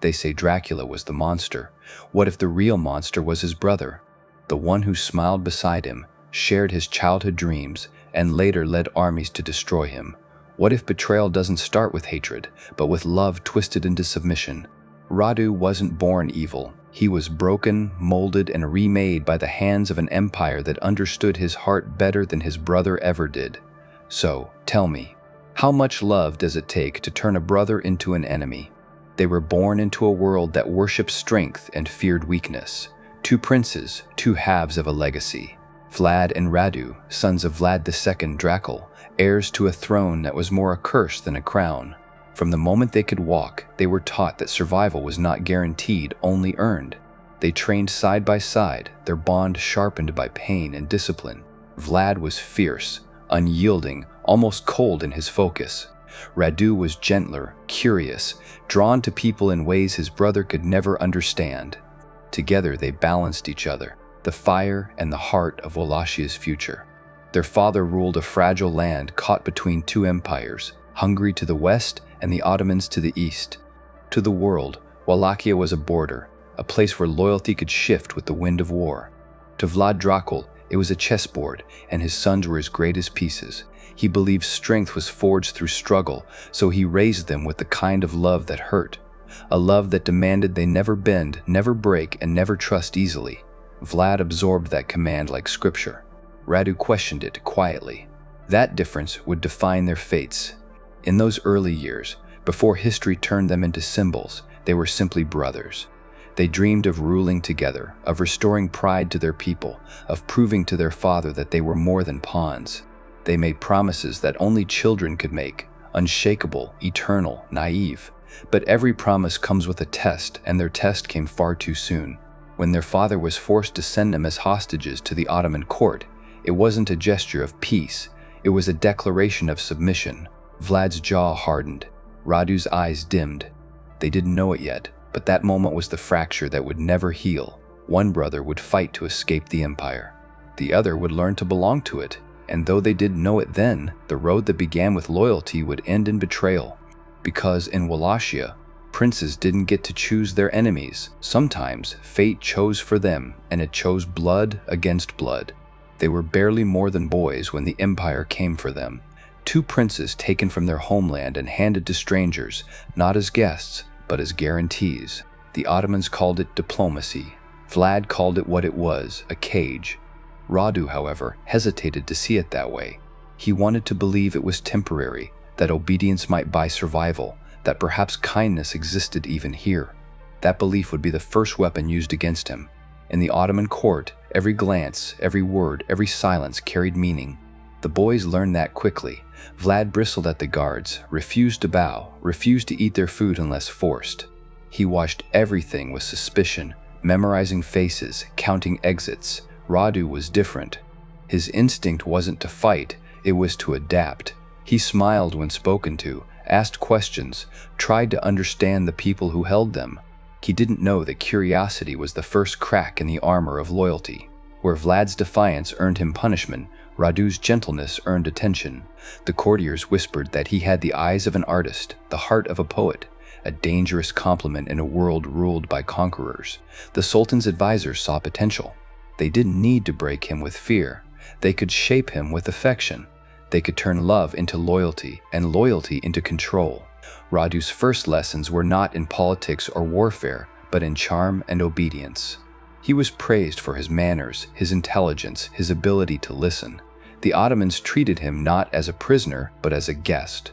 They say Dracula was the monster. What if the real monster was his brother? The one who smiled beside him, shared his childhood dreams, and later led armies to destroy him. What if betrayal doesn't start with hatred, but with love twisted into submission? Radu wasn't born evil. He was broken, molded, and remade by the hands of an empire that understood his heart better than his brother ever did. So, tell me, how much love does it take to turn a brother into an enemy? They were born into a world that worshipped strength and feared weakness. Two princes, two halves of a legacy. Vlad and Radu, sons of Vlad II Dracula, heirs to a throne that was more a curse than a crown. From the moment they could walk, they were taught that survival was not guaranteed, only earned. They trained side by side, their bond sharpened by pain and discipline. Vlad was fierce, unyielding, almost cold in his focus. Radu was gentler, curious, drawn to people in ways his brother could never understand. Together they balanced each other, the fire and the heart of Wallachia's future. Their father ruled a fragile land caught between two empires, Hungary to the west and the Ottomans to the east. To the world, Wallachia was a border, a place where loyalty could shift with the wind of war. To Vlad Dracula, it was a chessboard, and his sons were his greatest pieces. He believed strength was forged through struggle, so he raised them with the kind of love that hurt. A love that demanded they never bend, never break, and never trust easily. Vlad absorbed that command like scripture. Radu questioned it quietly. That difference would define their fates. In those early years, before history turned them into symbols, they were simply brothers. They dreamed of ruling together, of restoring pride to their people, of proving to their father that they were more than pawns. They made promises that only children could make, unshakable, eternal, naive. But every promise comes with a test, and their test came far too soon. When their father was forced to send them as hostages to the Ottoman court, it wasn't a gesture of peace, it was a declaration of submission. Vlad's jaw hardened. Radu's eyes dimmed. They didn't know it yet, but that moment was the fracture that would never heal. One brother would fight to escape the empire. The other would learn to belong to it, and though they didn't know it then, the road that began with loyalty would end in betrayal. Because in Wallachia, princes didn't get to choose their enemies. Sometimes fate chose for them, and it chose blood against blood. They were barely more than boys when the empire came for them. Two princes taken from their homeland and handed to strangers, not as guests, but as guarantees. The Ottomans called it diplomacy. Vlad called it what it was, a cage. Radu, however, hesitated to see it that way. He wanted to believe it was temporary, that obedience might buy survival, that perhaps kindness existed even here. That belief would be the first weapon used against him. In the Ottoman court, every glance, every word, every silence carried meaning. The boys learned that quickly. Vlad bristled at the guards, refused to bow, refused to eat their food unless forced. He watched everything with suspicion, memorizing faces, counting exits. Radu was different. His instinct wasn't to fight, it was to adapt. He smiled when spoken to, asked questions, tried to understand the people who held them. He didn't know that curiosity was the first crack in the armor of loyalty. Where Vlad's defiance earned him punishment, Radu's gentleness earned attention. The courtiers whispered that he had the eyes of an artist, the heart of a poet, a dangerous compliment in a world ruled by conquerors. The Sultan's advisors saw potential. They didn't need to break him with fear. They could shape him with affection. They could turn love into loyalty, and loyalty into control. Radu's first lessons were not in politics or warfare, but in charm and obedience. He was praised for his manners, his intelligence, his ability to listen. The Ottomans treated him not as a prisoner, but as a guest,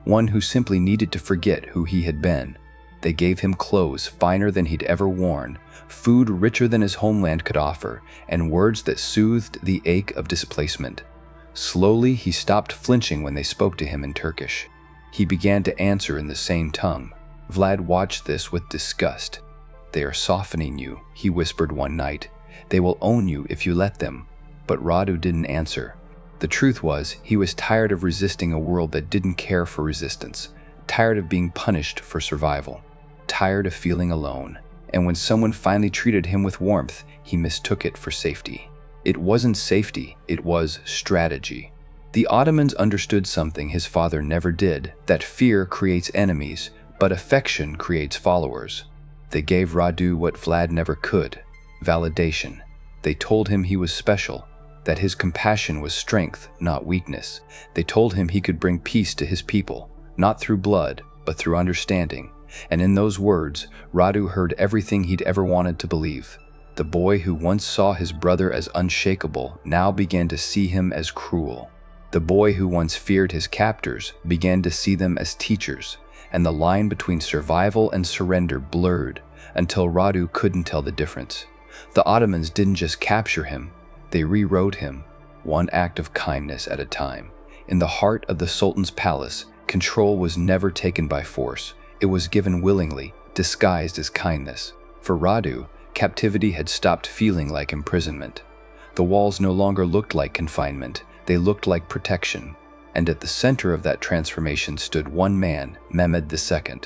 one who simply needed to forget who he had been. They gave him clothes finer than he'd ever worn, food richer than his homeland could offer, and words that soothed the ache of displacement. Slowly, he stopped flinching when they spoke to him in Turkish. He began to answer in the same tongue. Vlad watched this with disgust. "They are softening you," he whispered one night. "They will own you if you let them." But Radu didn't answer. The truth was, he was tired of resisting a world that didn't care for resistance, tired of being punished for survival, tired of feeling alone. And when someone finally treated him with warmth, he mistook it for safety. It wasn't safety, it was strategy. The Ottomans understood something his father never did, that fear creates enemies, but affection creates followers. They gave Radu what Vlad never could: validation. They told him he was special, that his compassion was strength, not weakness. They told him he could bring peace to his people, not through blood, but through understanding. And in those words, Radu heard everything he'd ever wanted to believe. The boy who once saw his brother as unshakable now began to see him as cruel. The boy who once feared his captors began to see them as teachers, and the line between survival and surrender blurred until Radu couldn't tell the difference. The Ottomans didn't just capture him, they rewrote him, one act of kindness at a time. In the heart of the Sultan's palace, control was never taken by force. It was given willingly, disguised as kindness. For Radu, captivity had stopped feeling like imprisonment. The walls no longer looked like confinement, they looked like protection. And at the center of that transformation stood one man, Mehmed II.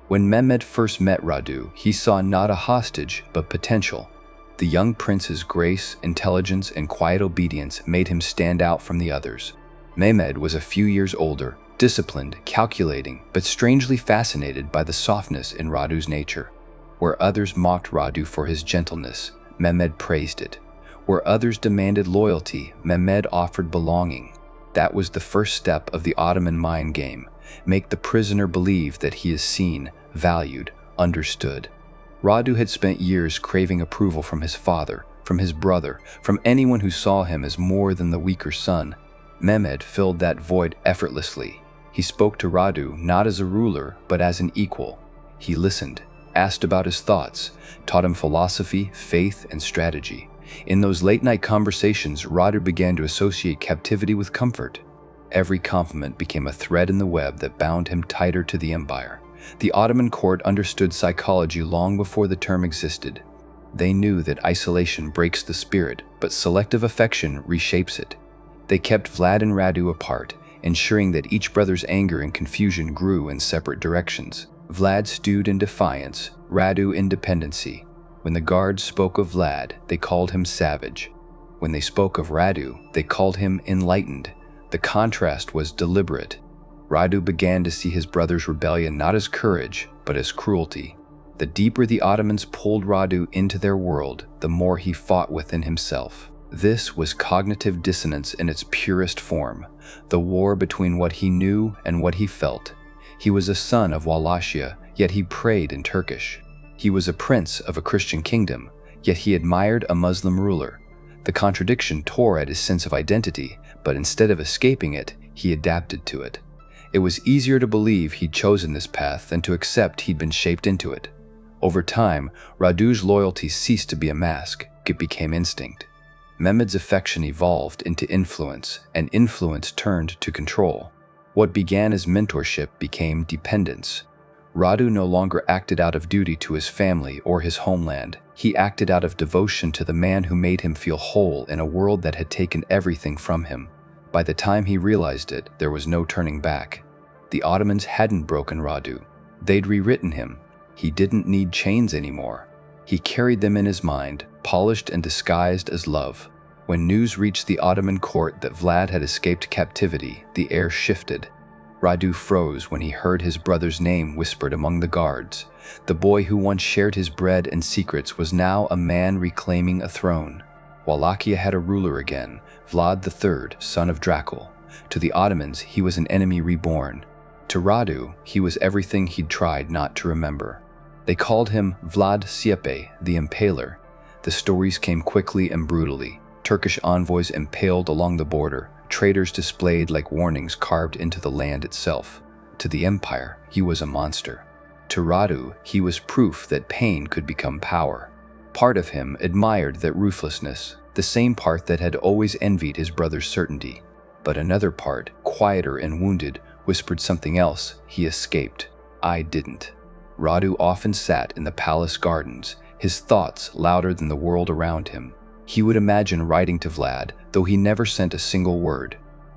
When Mehmed first met Radu, he saw not a hostage, but potential. The young prince's grace, intelligence, and quiet obedience made him stand out from the others. Mehmed was a few years older, disciplined, calculating, but strangely fascinated by the softness in Radu's nature. Where others mocked Radu for his gentleness, Mehmed praised it. Where others demanded loyalty, Mehmed offered belonging. That was the first step of the Ottoman mind game: make the prisoner believe that he is seen, valued, understood. Radu had spent years craving approval from his father, from his brother, from anyone who saw him as more than the weaker son. Mehmed filled that void effortlessly. He spoke to Radu not as a ruler, but as an equal. He listened, asked about his thoughts, taught him philosophy, faith, and strategy. In those late-night conversations, Radu began to associate captivity with comfort. Every compliment became a thread in the web that bound him tighter to the empire. The Ottoman court understood psychology long before the term existed. They knew that isolation breaks the spirit, but selective affection reshapes it. They kept Vlad and Radu apart, ensuring that each brother's anger and confusion grew in separate directions. Vlad stewed in defiance, Radu in dependency. When the guards spoke of Vlad, they called him savage. When they spoke of Radu, they called him enlightened. The contrast was deliberate. Radu began to see his brother's rebellion not as courage, but as cruelty. The deeper the Ottomans pulled Radu into their world, the more he fought within himself. This was cognitive dissonance in its purest form, the war between what he knew and what he felt. He was a son of Wallachia, yet he prayed in Turkish. He was a prince of a Christian kingdom, yet he admired a Muslim ruler. The contradiction tore at his sense of identity, but instead of escaping it, he adapted to it. It was easier to believe he'd chosen this path than to accept he'd been shaped into it. Over time, Radu's loyalty ceased to be a mask, it became instinct. Mehmed's affection evolved into influence, and influence turned to control. What began as mentorship became dependence. Radu no longer acted out of duty to his family or his homeland. He acted out of devotion to the man who made him feel whole in a world that had taken everything from him. By the time he realized it, there was no turning back. The Ottomans hadn't broken Radu. They'd rewritten him. He didn't need chains anymore. He carried them in his mind, polished and disguised as love. When news reached the Ottoman court that Vlad had escaped captivity, the air shifted. Radu froze when he heard his brother's name whispered among the guards. The boy who once shared his bread and secrets was now a man reclaiming a throne. Wallachia had a ruler again, Vlad III, son of Dracula. To the Ottomans, he was an enemy reborn. To Radu, he was everything he'd tried not to remember. They called him Vlad the Impaler. The stories came quickly and brutally. Turkish envoys impaled along the border, traitors displayed like warnings carved into the land itself. To the empire, he was a monster. To Radu, he was proof that pain could become power. Part of him admired that ruthlessness, the same part that had always envied his brother's certainty. But another part, quieter and wounded, whispered something else. He escaped. I didn't. Radu often sat in the palace gardens, his thoughts louder than the world around him. He would imagine writing to Vlad, though he never sent a single word.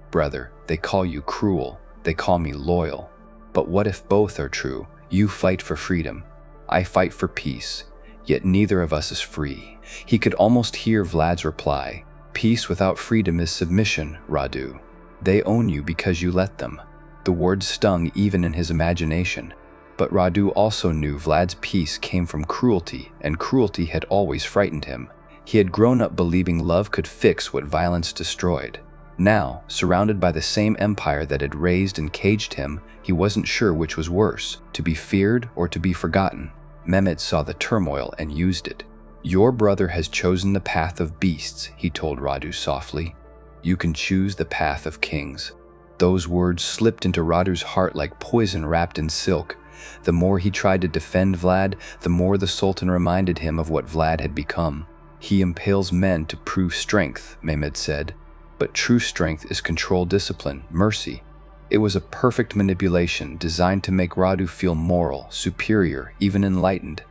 Brother, they call you cruel, they call me loyal. But what if both are true? You fight for freedom. I fight for peace. Yet neither of us is free. He could almost hear Vlad's reply. Peace without freedom is submission, Radu. They own you because you let them. The words stung even in his imagination. But Radu also knew Vlad's peace came from cruelty, and cruelty had always frightened him. He had grown up believing love could fix what violence destroyed. Now, surrounded by the same empire that had raised and caged him, he wasn't sure which was worse, to be feared or to be forgotten. Mehmed saw the turmoil and used it. "Your brother has chosen the path of beasts," he told Radu softly. "You can choose the path of kings." Those words slipped into Radu's heart like poison wrapped in silk. The more he tried to defend Vlad, the more the Sultan reminded him of what Vlad had become. "He impales men to prove strength," Mehmed said. "But true strength is controlled discipline, mercy." It was a perfect manipulation designed to make Radu feel moral, superior, even enlightened.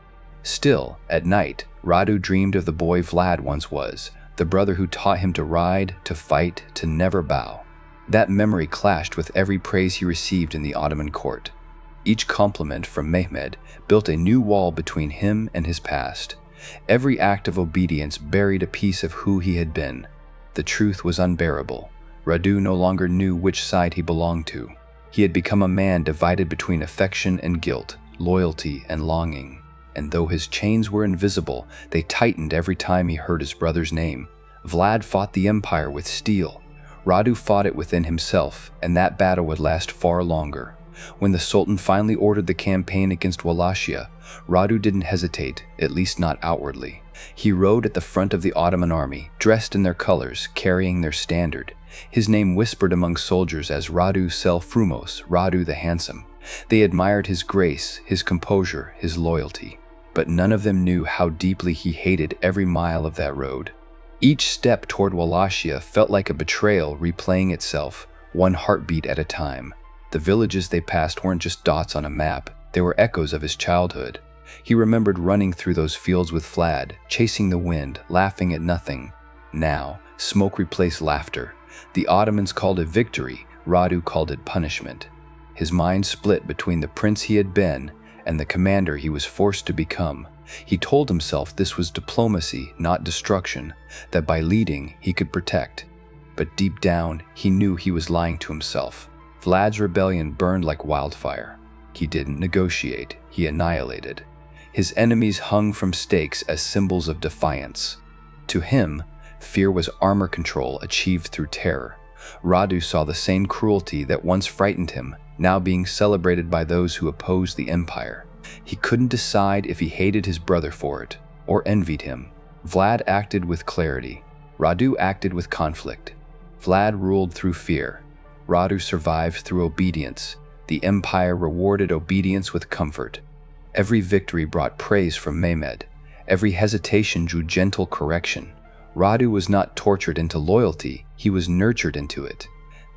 Still, at night, Radu dreamed of the boy Vlad once was, the brother who taught him to ride, to fight, to never bow. That memory clashed with every praise he received in the Ottoman court. Each compliment from Mehmed built a new wall between him and his past. Every act of obedience buried a piece of who he had been. The truth was unbearable. Radu no longer knew which side he belonged to. He had become a man divided between affection and guilt, loyalty and longing. And though his chains were invisible, they tightened every time he heard his brother's name. Vlad fought the empire with steel. Radu fought it within himself, and that battle would last far longer. When the Sultan finally ordered the campaign against Wallachia, Radu didn't hesitate, at least not outwardly. He rode at the front of the Ottoman army, dressed in their colors, carrying their standard. His name whispered among soldiers as Radu Sel Frumos, Radu the Handsome. They admired his grace, his composure, his loyalty. But none of them knew how deeply he hated every mile of that road. Each step toward Wallachia felt like a betrayal replaying itself, one heartbeat at a time. The villages they passed weren't just dots on a map, they were echoes of his childhood. He remembered running through those fields with Vlad, chasing the wind, laughing at nothing. Now, smoke replaced laughter. The Ottomans called it victory, Radu called it punishment. His mind split between the prince he had been and the commander he was forced to become. He told himself this was diplomacy, not destruction, that by leading he could protect. But deep down, he knew he was lying to himself. Vlad's rebellion burned like wildfire. He didn't negotiate, he annihilated. His enemies hung from stakes as symbols of defiance. To him, fear was armor control achieved through terror. Radu saw the same cruelty that once frightened him, now being celebrated by those who opposed the empire. He couldn't decide if he hated his brother for it, or envied him. Vlad acted with clarity. Radu acted with conflict. Vlad ruled through fear. Radu survived through obedience. The empire rewarded obedience with comfort. Every victory brought praise from Mehmed. Every hesitation drew gentle correction. Radu was not tortured into loyalty, he was nurtured into it.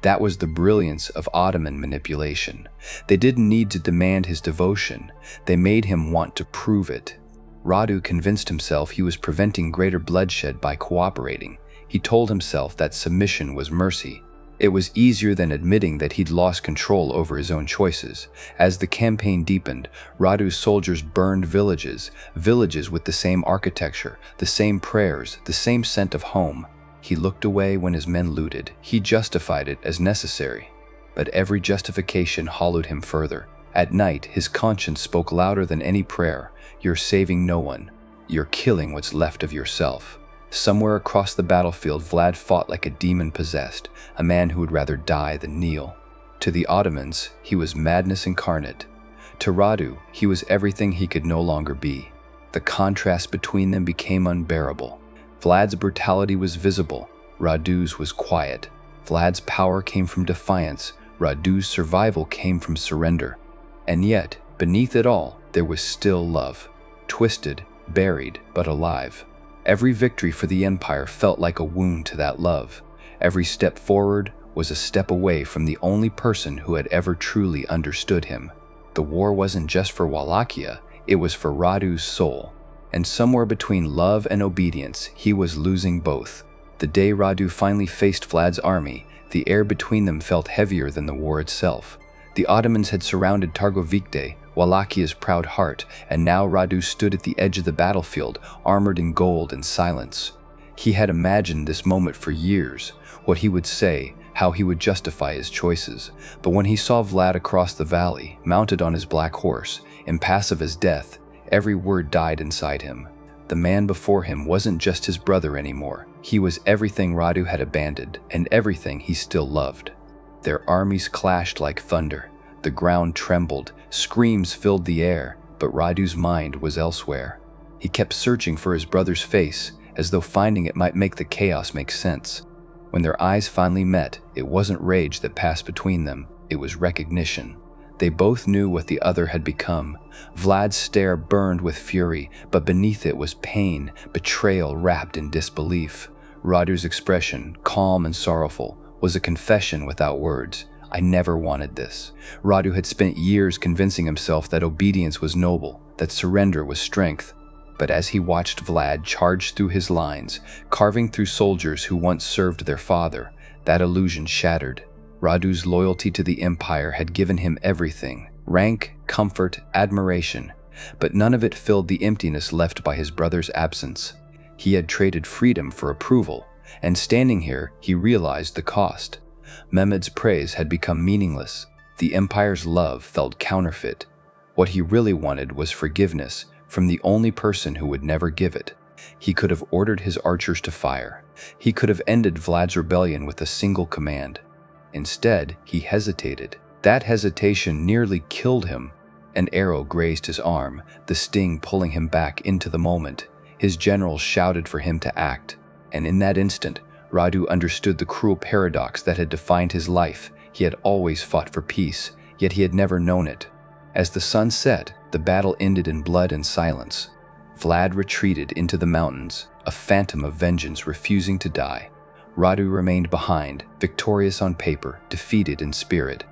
That was the brilliance of Ottoman manipulation. They didn't need to demand his devotion, they made him want to prove it. Radu convinced himself he was preventing greater bloodshed by cooperating. He told himself that submission was mercy. It was easier than admitting that he'd lost control over his own choices. As the campaign deepened, Radu's soldiers burned villages with the same architecture, the same prayers, the same scent of home. He looked away when his men looted. He justified it as necessary. But every justification hollowed him further. At night, his conscience spoke louder than any prayer. You're saving no one. You're killing what's left of yourself. Somewhere across the battlefield, Vlad fought like a demon possessed, a man who would rather die than kneel. To the Ottomans, he was madness incarnate. To Radu, he was everything he could no longer be. The contrast between them became unbearable. Vlad's brutality was visible, Radu's was quiet. Vlad's power came from defiance, Radu's survival came from surrender. And yet, beneath it all, there was still love. Twisted, buried, but alive. Every victory for the empire felt like a wound to that love. Every step forward was a step away from the only person who had ever truly understood him. The war wasn't just for Wallachia, it was for Radu's soul. And somewhere between love and obedience, he was losing both. The day Radu finally faced Vlad's army, the air between them felt heavier than the war itself. The Ottomans had surrounded Targovikte, Wallachia's proud heart, and now Radu stood at the edge of the battlefield, armored in gold and silence. He had imagined this moment for years, what he would say, how he would justify his choices. But when he saw Vlad across the valley, mounted on his black horse, impassive as death, every word died inside him. The man before him wasn't just his brother anymore. He was everything Radu had abandoned and everything he still loved. Their armies clashed like thunder. The ground trembled, screams filled the air, but Radu's mind was elsewhere. He kept searching for his brother's face, as though finding it might make the chaos make sense. When their eyes finally met, it wasn't rage that passed between them, it was recognition. They both knew what the other had become. Vlad's stare burned with fury, but beneath it was pain, betrayal wrapped in disbelief. Radu's expression, calm and sorrowful, was a confession without words. I never wanted this. Radu had spent years convincing himself that obedience was noble, that surrender was strength. But as he watched Vlad charge through his lines, carving through soldiers who once served their father, that illusion shattered. Radu's loyalty to the Empire had given him everything: rank, comfort, admiration. But none of it filled the emptiness left by his brother's absence. He had traded freedom for approval, and standing here, he realized the cost. Mehmed's praise had become meaningless. The Empire's love felt counterfeit. What he really wanted was forgiveness from the only person who would never give it. He could have ordered his archers to fire. He could have ended Vlad's rebellion with a single command. Instead, he hesitated. That hesitation nearly killed him. An arrow grazed his arm, the sting pulling him back into the moment. His generals shouted for him to act, and in that instant, Radu understood the cruel paradox that had defined his life. He had always fought for peace, yet he had never known it. As the sun set, the battle ended in blood and silence. Vlad retreated into the mountains, a phantom of vengeance refusing to die. Radu remained behind, victorious on paper, defeated in spirit.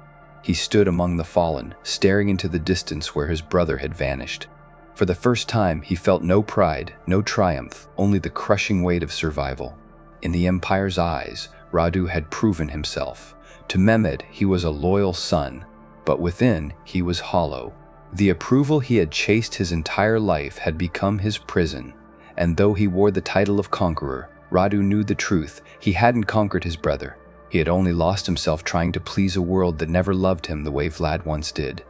He stood among the fallen, staring into the distance where his brother had vanished. For the first time, he felt no pride, no triumph, only the crushing weight of survival. In the Empire's eyes, Radu had proven himself. To Mehmed, he was a loyal son, but within, he was hollow. The approval he had chased his entire life had become his prison, and though he wore the title of conqueror, Radu knew the truth. He hadn't conquered his brother. He had only lost himself trying to please a world that never loved him the way Vlad once did.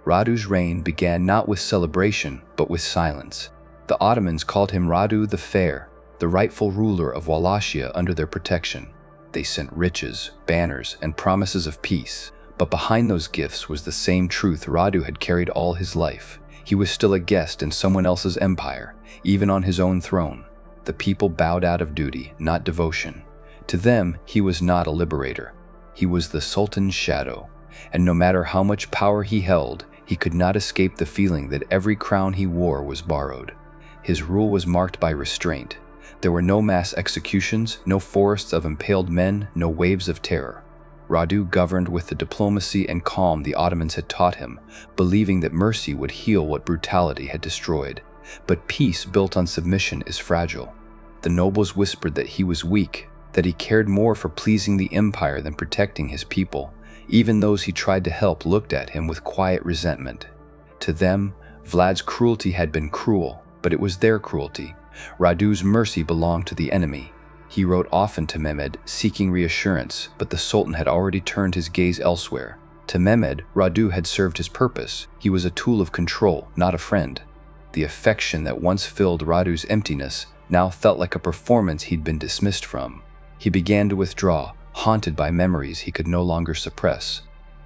Radu's reign began not with celebration, but with silence. The Ottomans called him Radu the Fair, the rightful ruler of Wallachia under their protection. They sent riches, banners, and promises of peace. But behind those gifts was the same truth Radu had carried all his life. He was still a guest in someone else's empire, even on his own throne. The people bowed out of duty, not devotion. To them, he was not a liberator. He was the Sultan's shadow, and no matter how much power he held, he could not escape the feeling that every crown he wore was borrowed. His rule was marked by restraint. There were no mass executions, no forests of impaled men, no waves of terror. Radu governed with the diplomacy and calm the Ottomans had taught him, believing that mercy would heal what brutality had destroyed. But peace built on submission is fragile. The nobles whispered that he was weak, that he cared more for pleasing the empire than protecting his people. Even those he tried to help looked at him with quiet resentment. To them, Vlad's cruelty had been cruel, but it was their cruelty. Radu's mercy belonged to the enemy. He wrote often to Mehmed, seeking reassurance, but the Sultan had already turned his gaze elsewhere. To Mehmed, Radu had served his purpose. He was a tool of control, not a friend. The affection that once filled Radu's emptiness now felt like a performance he'd been dismissed from. He began to withdraw, haunted by memories he could no longer suppress.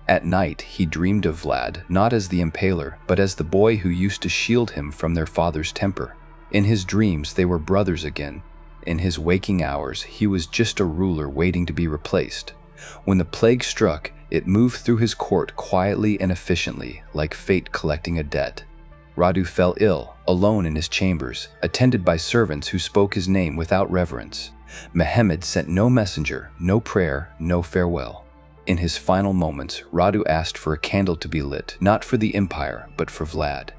At night, he dreamed of Vlad, not as the Impaler, but as the boy who used to shield him from their father's temper. In his dreams, they were brothers again. In his waking hours, he was just a ruler waiting to be replaced. When the plague struck, it moved through his court quietly and efficiently, like fate collecting a debt. Radu fell ill, alone in his chambers, attended by servants who spoke his name without reverence. Mehmed sent no messenger, no prayer, no farewell. In his final moments, Radu asked for a candle to be lit, not for the Empire, but for Vlad.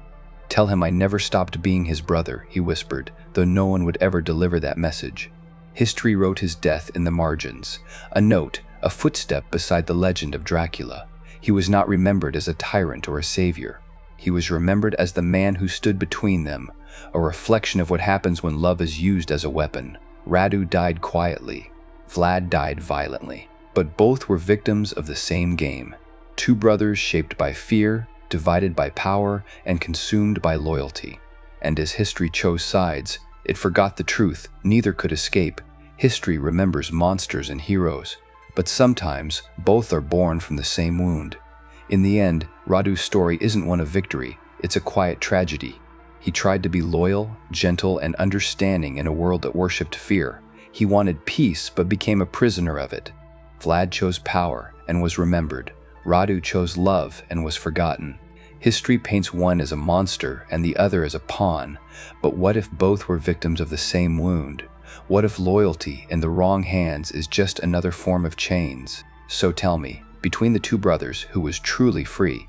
"Tell him I never stopped being his brother," he whispered, though no one would ever deliver that message. History wrote his death in the margins. A note, a footstep beside the legend of Dracula. He was not remembered as a tyrant or a savior. He was remembered as the man who stood between them, a reflection of what happens when love is used as a weapon. Radu died quietly. Vlad died violently. But both were victims of the same game. Two brothers shaped by fear, divided by power, and consumed by loyalty. And as history chose sides, it forgot the truth. Neither could escape. History remembers monsters and heroes, but sometimes both are born from the same wound. In the end, Radu's story isn't one of victory, it's a quiet tragedy. He tried to be loyal, gentle, and understanding in a world that worshipped fear. He wanted peace but became a prisoner of it. Vlad chose power and was remembered. Radu chose love and was forgotten. History paints one as a monster and the other as a pawn, but what if both were victims of the same wound? What if loyalty in the wrong hands is just another form of chains? So tell me, between the two brothers, who was truly free?